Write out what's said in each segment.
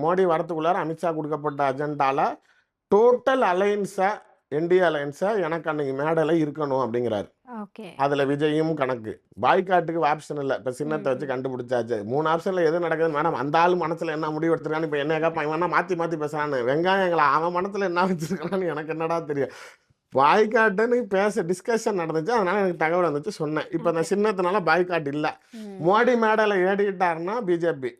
மோடி வரத்துக்குள்ளார அமித்ஷா கொடுக்கப்பட்ட அஜெண்டால total அலையன்ஸை NDA அலையன்ஸை எனக்கு அன்னைக்கு மேடையில் இருக்கணும் அப்படிங்கிறாரு. ஓகே. அதில் விஜயும் கணக்கு. பாய்காட்டுக்கு ஆப்ஷன் இல்லை. இப்போ சின்னத்தை வச்சு கண்டுபிடிச்சாச்சு. 3 ஆப்ஷனில் எது நடக்குது மேடம், அந்த ஆள் மனசில் என்ன முடிவு எடுத்துருக்கான்னு இப்போ என்ன கேட்பான், இவனா மாற்றி மாற்றி பேசுகிறான்னு. வெங்காயம் எங்களை அவன் மனசில் என்ன வச்சுருக்கான்னு எனக்கு என்னடா தெரியும். பாய்காட்டுன்னு டிஸ்கஷன் நடந்துச்சு. அதனால எனக்கு தகவல் வந்துச்சு சொன்னேன். இப்போ அந்த சின்னத்தினால பாய்காட் இல்லை. மோடி மேடையில் ஏறிக்கிட்டாருன்னா பிஜேபி,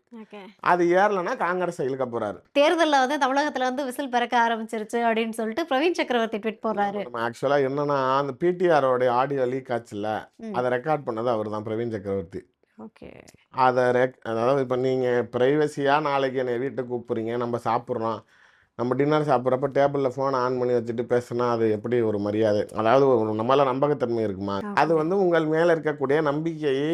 அது ஏறலைன்னா காங்கிரஸ் இழுக்க போறாரு. தேர்தலில் வந்து தமிழகத்தில் வந்து விசில் பறக்க ஆரம்பிச்சிருச்சு அப்படின்னு சொல்லிட்டு பிரவீன் சக்கரவர்த்தி ட்வீட் போடுறாரு. ஆக்சுவலா என்னன்னா, அந்த பிடிஆரோட ஆடியோ லீக் ஆச்சுல்ல, அதை ரெக்கார்ட் பண்ணது அவர் தான், பிரவீன் சக்கரவர்த்தி. ஓகே. அதாவது இப்போ நீங்கள் ப்ரைவசியாக நாளைக்கு என்னை வீட்டுக்கு கூப்பிட்றீங்க, நம்ம சாப்பிட்றோம், நம்ம டின்னர் சாப்பிட்றப்ப டேபிளில் ஃபோனை ஆன் பண்ணி வச்சுட்டு பேசுனா அது எப்படி ஒரு மரியாதை? அதாவது நம்மளால நம்பகத்தன்மை இருக்குமா? அது வந்து உங்கள் மேலே இருக்கக்கூடிய நம்பிக்கையை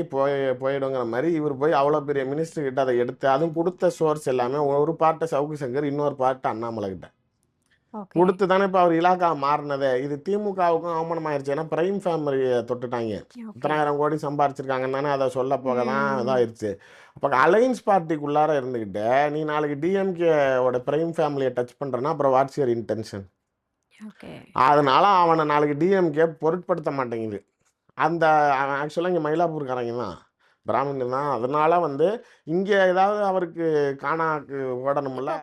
போயிடுங்கிற மாதிரி இவர் போய் அவ்வளோ பெரிய மினிஸ்டர் கிட்ட அதை எடுத்து, அதுவும் கொடுத்த சோர்ஸ் எல்லாமே ஒரு பார்ட்டை சவுக்கு சங்கர், இன்னொரு பார்ட்டை அண்ணாமலை கிட்ட கொடுத்து தானே இப்போ அவர் இலாக்கா மாறினதே. இது திமுகவுக்கும் அவமானம் ஆயிடுச்சு. ஏன்னா பிரைம் ஃபேமிலியை தொட்டுட்டாங்க. 10,000 கோடி சம்பாரிச்சிருக்காங்கன்னு தானே அதை சொல்ல போக தான் இதாகிடுச்சு. அப்போ அலையன்ஸ் பார்ட்டிக்குள்ளார இருந்துக்கிட்டு நீ நாளைக்கு டிஎம்கேவோட பிரைம் ஃபேமிலியை டச் பண்ணுறேன்னா அப்புறம் வாட்ஸ் யுவர் இன்டென்ஷன்? அதனால அவனை நாளைக்கு டிஎம்கே பொருட்படுத்த மாட்டேங்குது. அந்த ஆக்சுவலாக இங்கே மயிலாப்பூர்காரங்க தான், பிராமணன் தான். அதனால வந்து இங்கே ஏதாவது அவருக்கு காணாக்கு ஓடணும்ல.